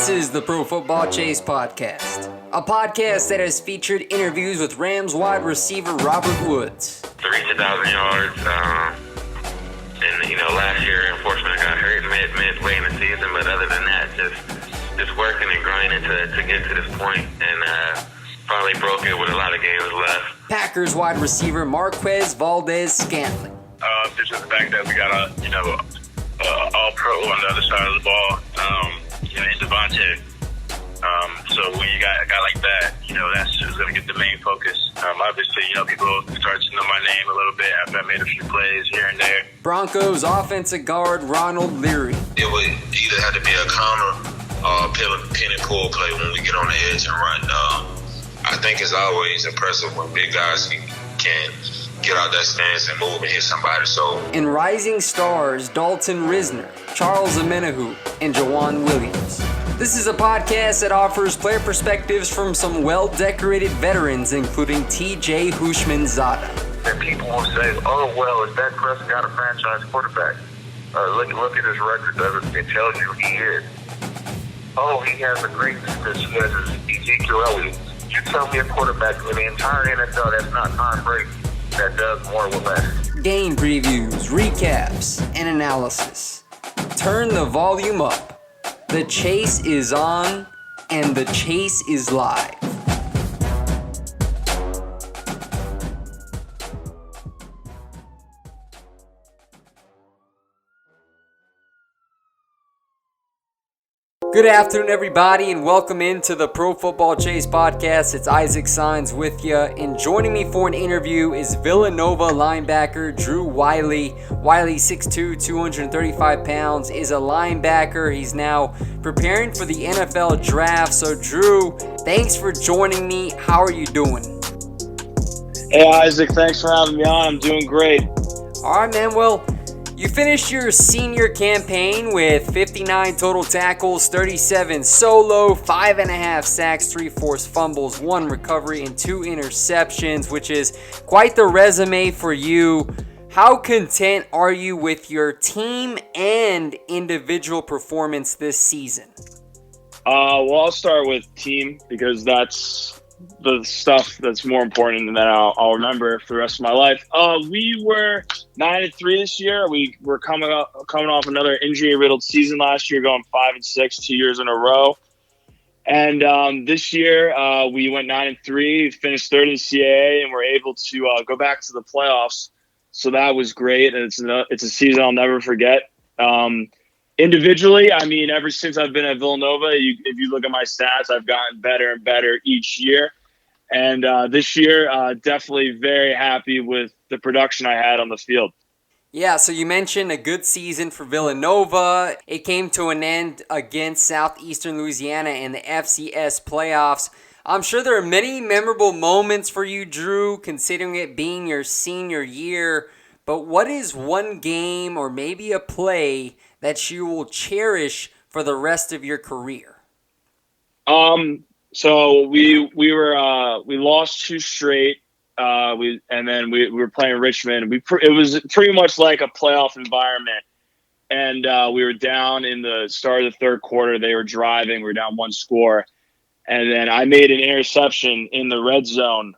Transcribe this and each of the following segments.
This is the Pro Football Chase podcast, a podcast that has featured interviews with Rams wide receiver Robert Woods. To reach 1,000 yards, and last year, unfortunately, I got hurt midway in the season. But other than that, just working and grinding to get to this point, and finally broke it with a lot of games left. Packers wide receiver Marquez Valdez-Scantling. Just the fact that we got all-pro on the other side of the ball, in Devontae. So when you got a guy like that, that's just going to get the main focus. Obviously, people start to know my name a little bit after I made a few plays here and there. Broncos offensive guard Ronald Leary. It would either have to be a counter or a pin and pull play when we get on the edge and run. I think it's always impressive when big guys can get out that stance and move and hit somebody. And rising stars Dalton Risner, Charles Amenahu, and Jawan Williams. This is a podcast that offers player perspectives from some well-decorated veterans, including T.J. Hushmanzada. And people will say, "Oh, well, is Dak Prescott a franchise quarterback?" Look at his record. It tells you he is. Oh, he has a great defense. He has Ezekiel Elliott. You tell me a quarterback in the entire NFL that's not Tom Brady that does more with less. Game previews, recaps, and analysis. Turn the volume up. The chase is on, and the chase is live. Good afternoon, everybody, and welcome into the Pro Football Chase podcast. It's Isaac Signs with you, and joining me for an interview is Villanova linebacker Drew Wiley. Wiley, 6'2", 235 pounds, is a linebacker. He's now preparing for the NFL draft. So, Drew, thanks for joining me. How are you doing? Hey, Isaac, thanks for having me on. I'm doing great. All right, man. Well, you finished your senior campaign with 59 total tackles, 37 solo, 5.5 sacks, 3 forced fumbles, 1 recovery, and 2 interceptions, which is quite the resume for you. How content are you with your team and individual performance this season? Well, I'll start with team because that's the stuff that's more important and that I'll remember for the rest of my life. We were 9-3 this year. We were coming off another injury-riddled season last year, going 5-6 2 years in a row. And this year we went 9-3, finished third in CAA, and were able to go back to the playoffs. So that was great, and it's a season I'll never forget. Individually, I mean, ever since I've been at Villanova, if you look at my stats, I've gotten better and better each year. And this year, definitely very happy with the production I had on the field. Yeah, so you mentioned a good season for Villanova. It came to an end against Southeastern Louisiana in the FCS playoffs. I'm sure there are many memorable moments for you, Drew, considering it being your senior year. But what is one game or maybe a play that you will cherish for the rest of your career? So we lost 2 straight. We were playing Richmond. It was pretty much like a playoff environment, and we were down in the start of the third quarter. They were driving. We were down 1 score, and then I made an interception in the red zone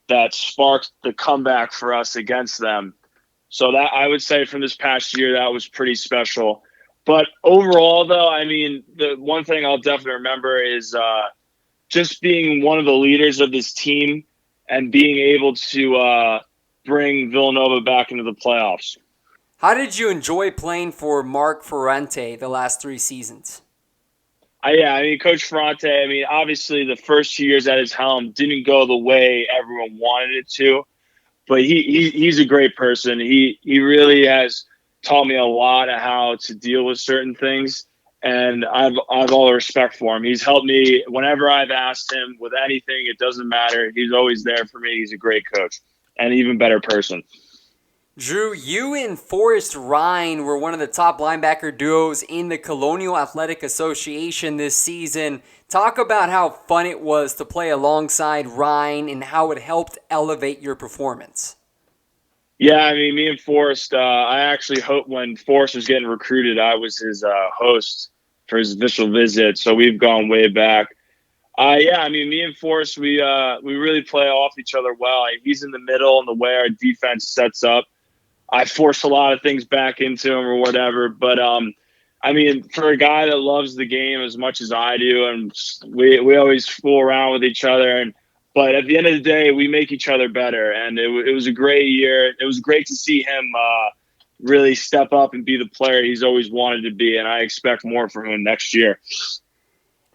that sparked the comeback for us against them. So that, I would say, from this past year, that was pretty special. But overall, though, I mean, the one thing I'll definitely remember is just being one of the leaders of this team and being able to bring Villanova back into the playoffs. How did you enjoy playing for Mark Ferrante the last 3 seasons? Coach Ferrante, obviously the first 2 years at his helm didn't go the way everyone wanted it to, but he's a great person. He really has taught me a lot of how to deal with certain things, and I've all the respect for him. He's helped me whenever I've asked him with anything. It doesn't matter. He's always there for me. He's a great coach and an even better person. Drew, you and Forrest Rhyne were one of the top linebacker duos in the Colonial Athletic Association this season. Talk about how fun it was to play alongside Rhyne and how it helped elevate your performance. Yeah, me and Forrest, I actually hope when Forrest was getting recruited, I was his host for his official visit. So we've gone way back. Yeah, I mean, me and Forrest, we really play off each other well. He's in the middle, and the way our defense sets up, I force a lot of things back into him or whatever. But I mean, for a guy that loves the game as much as I do, and we always fool around with each other, but at the end of the day, we make each other better. And it was a great year. It was great to see him really step up and be the player he's always wanted to be, and I expect more from him next year.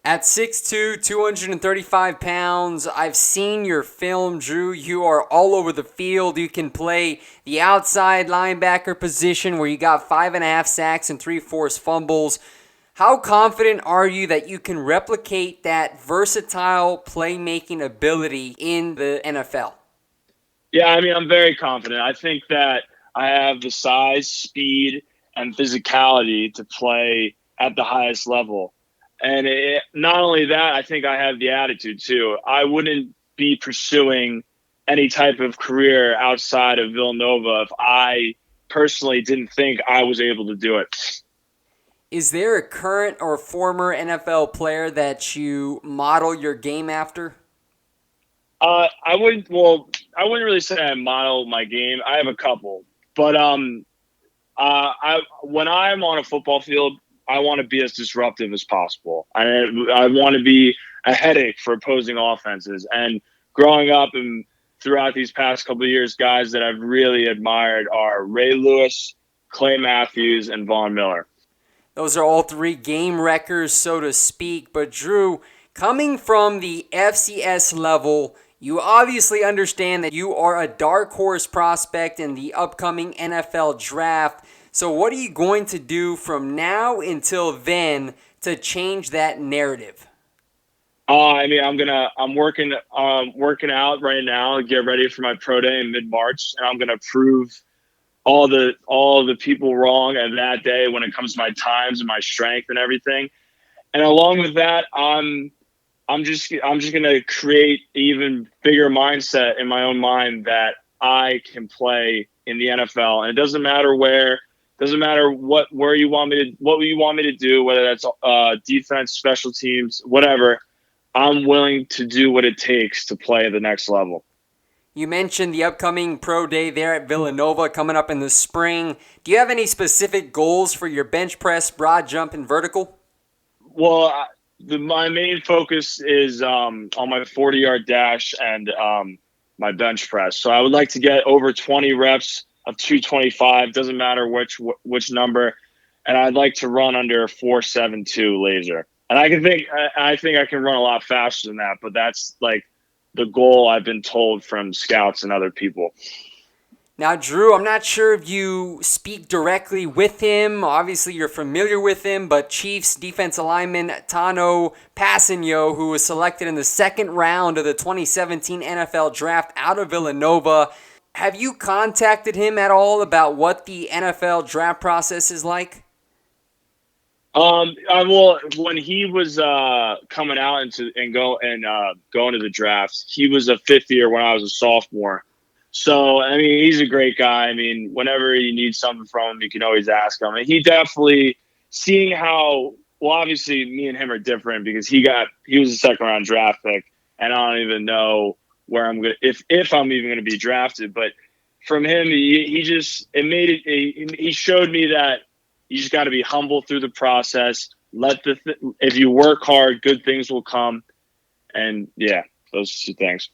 At 6'2", 235 pounds, I've seen your film, Drew. You are all over the field. You can play the outside linebacker position where you got 5.5 sacks and 3 forced fumbles. How confident are you that you can replicate that versatile playmaking ability in the NFL? Yeah, I mean, I'm very confident. I think that I have the size, speed, and physicality to play at the highest level. And not only that, I think I have the attitude too. I wouldn't be pursuing any type of career outside of Villanova if I personally didn't think I was able to do it. Is there a current or former NFL player that you model your game after? I wouldn't really say I model my game. I have a couple, but when I'm on a football field, I want to be as disruptive as possible. I want to be a headache for opposing offenses. And growing up and throughout these past couple of years, guys that I've really admired are Ray Lewis, Clay Matthews, and Von Miller. Those are all 3 game wreckers, so to speak. But Drew, coming from the FCS level, you obviously understand that you are a dark horse prospect in the upcoming NFL draft. So what are you going to do from now until then to change that narrative? I mean, I'm working out right now to get ready for my pro day in mid-March, and I'm gonna prove all the people wrong at that day when it comes to my times and my strength and everything. And along with that, I'm just gonna create even bigger mindset in my own mind that I can play in the NFL, and it doesn't matter where. Doesn't matter what you want me to do, whether that's defense, special teams, whatever. I'm willing to do what it takes to play at the next level. You mentioned the upcoming pro day there at Villanova coming up in the spring. Do you have any specific goals for your bench press, broad jump, and vertical? Well, my main focus is on my 40-yard dash and my bench press. So I would like to get over 20 reps of 225, doesn't matter which number, and I'd like to run under 4.72 laser. And I think I can run a lot faster than that, but that's like the goal I've been told from scouts and other people. Now, Drew, I'm not sure if you speak directly with him. Obviously, you're familiar with him, but Chiefs defensive lineman Tano Passanio, who was selected in the 2nd round of the 2017 NFL Draft out of Villanova. Have you contacted him at all about what the NFL draft process is like? Well, when he was coming out going to the draft, he was a 5th year when I was a sophomore. So, I mean, he's a great guy. I mean, whenever you need something from him, you can always ask him. And he definitely, seeing how, well, obviously me and him are different because he was a 2nd round draft pick, and I don't even know where I'm going to, if I'm even going to be drafted. But from him, he showed me that you just got to be humble through the process. If you work hard, good things will come. And yeah, those 2 things.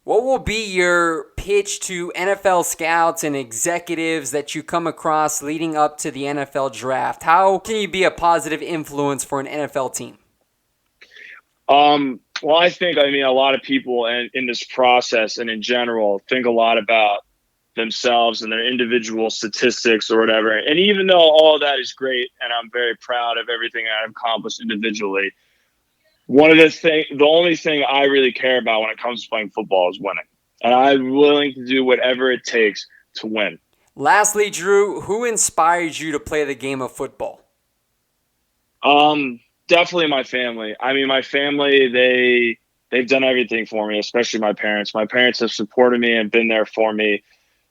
What will be your pitch to NFL scouts and executives that you come across leading up to the NFL draft? How can you be a positive influence for an NFL team? Well, I mean, a lot of people in this process and in general think a lot about themselves and their individual statistics or whatever. And even though all of that is great, and I'm very proud of everything I've accomplished individually, the only thing I really care about when it comes to playing football is winning. And I'm willing to do whatever it takes to win. Lastly, Drew, who inspires you to play the game of football? Definitely my family. I mean, my family, they've done everything for me, especially my parents. My parents have supported me and been there for me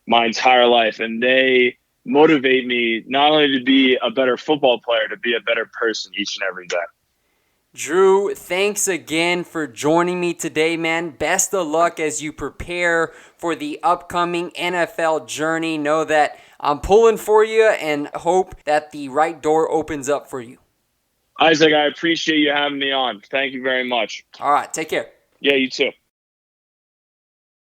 my entire life. And they motivate me not only to be a better football player, to be a better person each and every day. Drew, thanks again for joining me today, man. Best of luck as you prepare for the upcoming NFL journey. Know that I'm pulling for you and hope that the right door opens up for you. Isaac, I appreciate you having me on. Thank you very much. All right, take care. Yeah, you too.